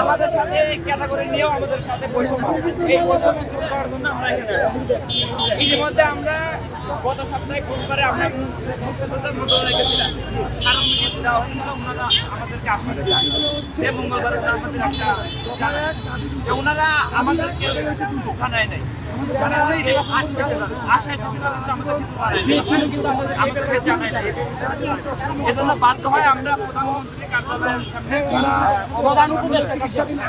আমাদের সাথে ক্যাটাগরি নিয়েও আমাদের সাথে বৈষম্য, এই বৈষম্য দূর করার জন্য আমরা এখানে ইতিমধ্যে আমরা গত সপ্তাহে ফোন করে আমরা রেখেছিলাম সারা দেওয়া হয়েছিল। ওনারা আমাদেরকে আশ্বাস যে মঙ্গলবার আমাদের একটা ওনারা আমাদেরকে জানায় নাই, এজন্য বাধ্য হয় আমরা প্রধানমন্ত্রী কার্যালয়ের সামনে